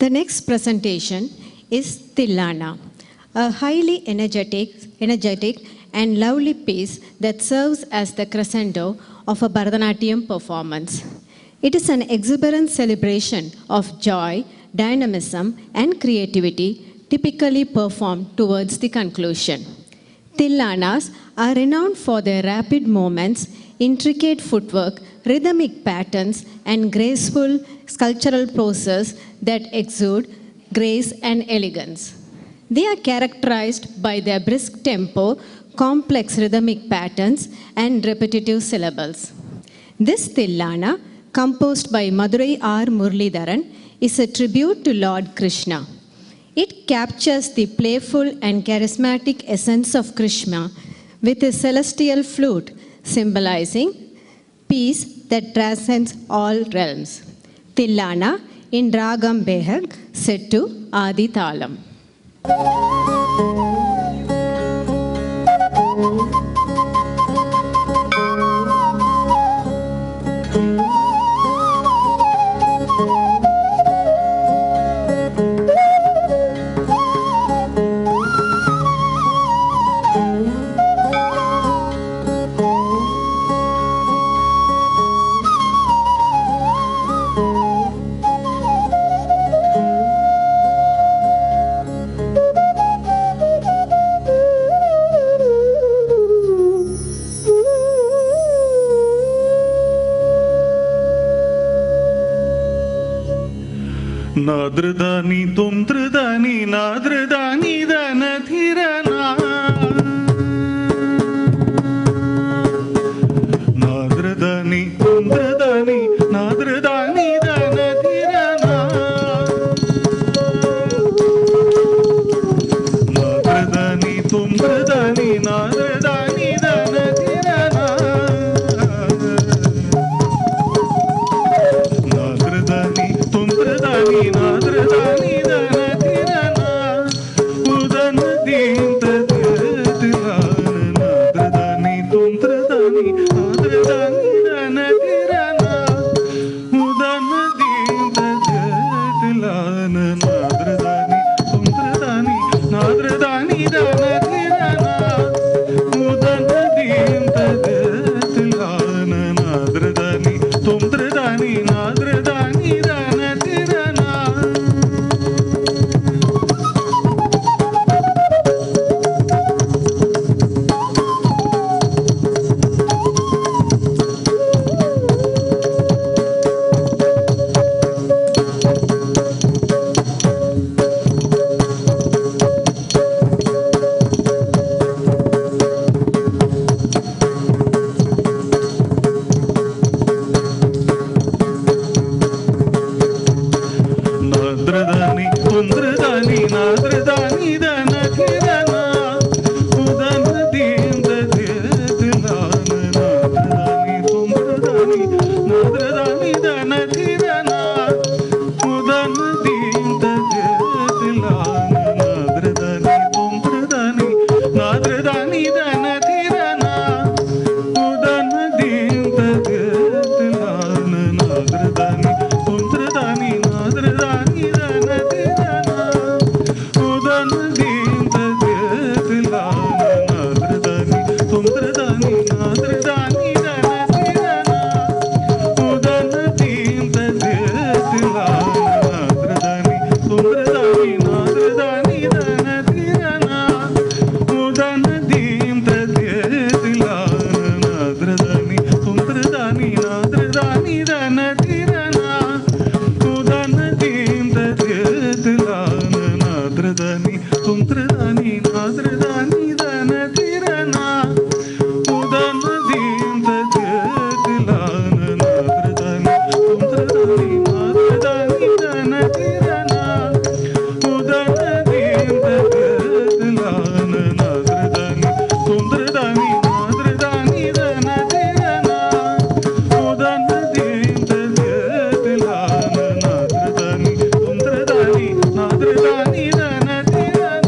The next presentation is Tillana, a highly energetic and lovely piece that serves as the crescendo of a Bharatanatyam performance. It is an exuberant celebration of joy, dynamism, and creativity typically performed towards the conclusion. Tillanas are renowned for their rapid movements, intricate footwork, rhythmic patterns, and graceful sculptural poses that exude grace and elegance. They are characterized by their brisk tempo, complex rhythmic patterns, and repetitive syllables. This Tillana, composed by Madurai R. Muralidharan, is a tribute to Lord Krishna. It captures the playful and charismatic essence of Krishna with his celestial flute, symbolizing peace that transcends all realms. Tillana in Ragam Behag, set to Adi Thalam. ನಾದ್ರದಾನಿ ತುಂದ್ರದಾನಿ ನಾದ್ರದಾನಿ ದನ ಧಿರನ ನಾದ್ರದಾನಿ ತುಂದ್ರದಾನಿ ನಾದ್ರದಾನಿ ದನ ಧಿರನ ನಾದ್ರದಾನಿ ತುಂದ್ರದಾನಿ ನಾದ್ರದಾನಿ ದನ ಧಿರನ ನಾದ್ರದಾನಿ ತುಂದ್ರದಾನಿ ನಾದ್ರದಾನಿ ದನ ಧಿರನ ಉದನ ದೀಂತ ದಿಲಾನ ನಾದ್ರದಾನಿ ತುಂದ್ರದಾನಿ ನಾದ್ರದಾನಿ ದನ ಧಿರನ ಉದನ ದೀಂತ ದಿಲಾನ ನಾದ್ರದಾನಿ ತುಂದ್ರದಾನಿ ನಾದ್ರದಾನಿ ದನ ಧಿರನ ಉದನ ದೀಂತ ದಿಲಾನ ನಾದ್ರದಾನಿ ತುಂದ್ರದಾನಿ ನಾದ್ರದಾನಿ ದನ ಧಿರನ ನಾದ್ರದಾನಿ ತುಂದ್ರದಾನಿ ನಾದ್ರದಾನಿ ದನ ಧಿರನ ಉದನ ದೀಂದ ದಿಲಾನ ನಾದ್ರದಾನಿ ತುಂದ್ರದಾನಿ ನಾದ್ರದಾನಿ ದನ ಧಿರನ ಉದನ ದೀಂದ ದಿಲಾನ ನಾದ್ರದಾನಿ ತುಂದ್ರದಾನಿ ನಾದ್ರದಾನಿ ದನ ಧಿರನ ಉದನ ದೀಂದ ದಿಲಾನ ನಾದ್ರದಾನಿ ತುಂದ್ರದಾನಿ ನಾದ್ರದಾನಿ ದನ ಧಿರನ ಉದನ ದೀಂತ ದಿಲಾನ ನಾದ್ರದಾನಿ ತುಂದ್ರದಾನಿ ನಾದ್ರದಾನಿ ದನ ಧಿರನ ಉದನ ದೀಂತ ದಿಲಾನ ನಾದ್ರದಾನಿ ತುಂದ್ರದಾನಿ ನಾದ್ರದಾನಿ ದನ ಧಿರನ ಉದನ ದೀಂತ ದಿಲಾನ ನಾದ್ರದಾನಿ ತುಂದ್ರದಾನಿ ನಾದ್ರದಾನಿ ದನ ಧಿರನ ಉದನ ದೀಂತ ದಿಲಾನ ನಾದ್ರದಾನಿ ತುಂದ್ರದಾನಿ ನಾದ್ರದಾನಿ ದನ ಧಿರನ ಉದನ ದೀಂತ ದಿಲಾನ ನಾದ್ರದಾನಿ ತುಂದ್ರದಾನಿ ನಾದ್ರದಾನಿ ದನ ಧಿರನ ಉದನ ದೀಂತ ದಿಲಾನ ನಾದ್ರದಾನಿ ತುಂದ್ರದಾನಿ ನಾದ್ರದಾನಿ ದನ ಧಿರನ ಉದನ ದೀಂತ ದಿಲಾನ ನಾದ್ರದಾನಿ ತುಂದ್ರದಾನಿ ನಾದ್ರದಾನಿ ದನ ಧಿರನ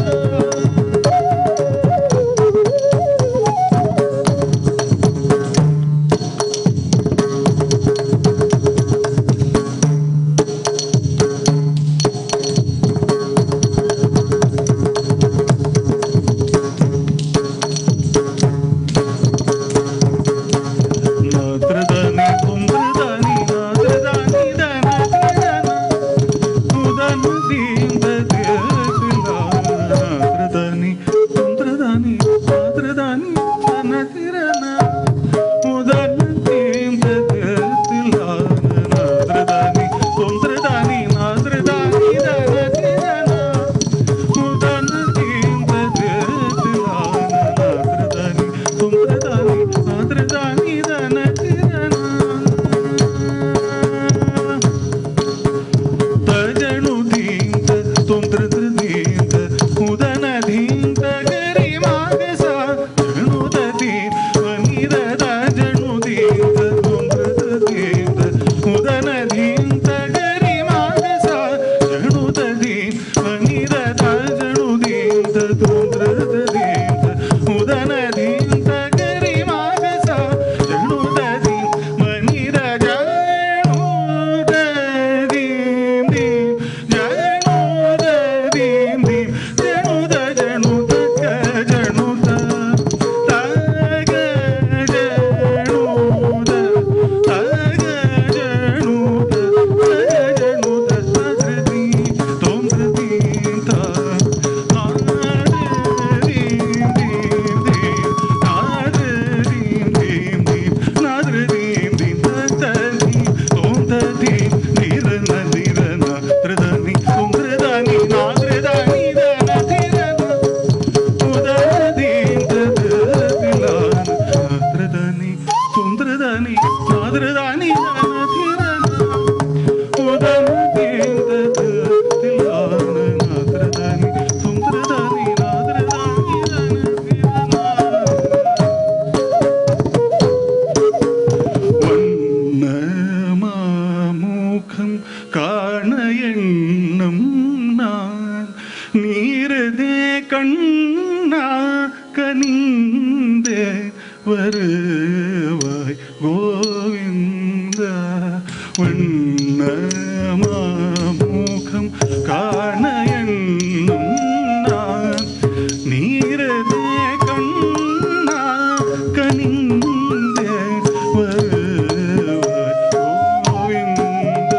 வருவாய் கோவிந்த வண்ணமாமுகம் காண எண்ணும் நான் நீரதே கண்ணா கனிந்தே வருவாய் கோவிந்த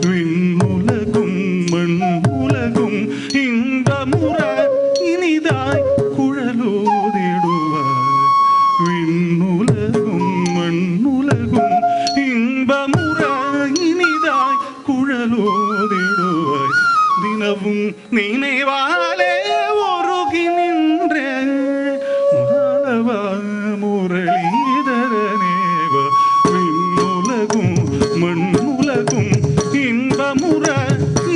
விண்ணுலகும் மண்ணுலகும் இன்பமுற இனிதாய் குழலோதிடுவாய் விண்ணுலகும் மண்ணுலகும் இன்பமுற இனிதாய் குழலோதிடுவாய் தினமும் நினைவாலே ஒருகி நின்றே மாலவா முரளிதரனேவ விண்ணுலகும் மண்ணுலகும் இன்பமுற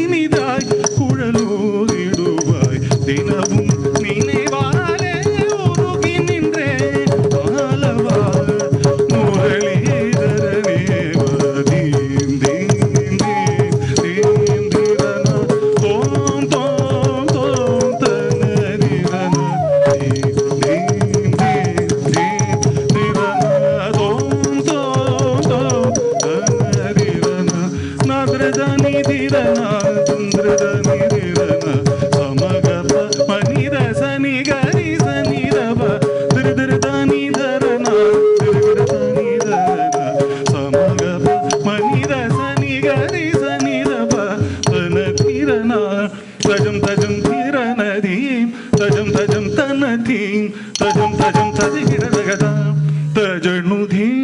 இனிதாய் குழலோதிடுவாய் தினமும் நினைவாலே ஒருகி நின்றே Malava முரளிதரனேவ theme theme theme theme தீரன தோம் தோம் தோம் தனரிரன தீம் தீம் தீம் தீம் தீரன தோம் தோம் தோம் தனரிரன நாத்ரதனி தீரன துந்திரதனி தீரன ಸಮಗಪ ಮನಿದ ಸನಿ ಗರಿ ಸನಿ ರವ ದಿರದಿರದನಿ ಧರನ ದಿರದಿರದನಿ ಧರನ ಸಮಗಪ ಮನಿದ ಸನಿ ಗರಿ ಸನಿ ರವ ತನ ತೀರನ ತಜಂ ತಜಂ ತೀರನ ದೀಂ ತಜಂ ತಜಂ ತನ ಧೀಂ ತಜಂ ತಜಂ ತದಿಗಿಡ ಜಗದ ತಜಣು ಧೀಂ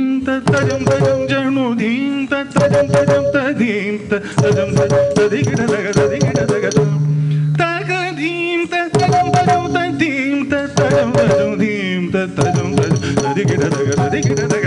ತಜಂ ತಜಂ ಜಣು ಧೀಂ ತಜಂ ತಜಂ ತದೀಂ ತಜಂ ತದಿಗಿಡ ಜಗದ ದಿಗಿಡ ಜಗದ ತಗಧೀಂ ತಜಂ ತಜಂ ತದೀಂ ತಜಂ ತಜಂ ಧೀಂ ತಜಂ ತದಿಗಿಡ ಜಗದ ದಿಗಿಡ ಜಗದ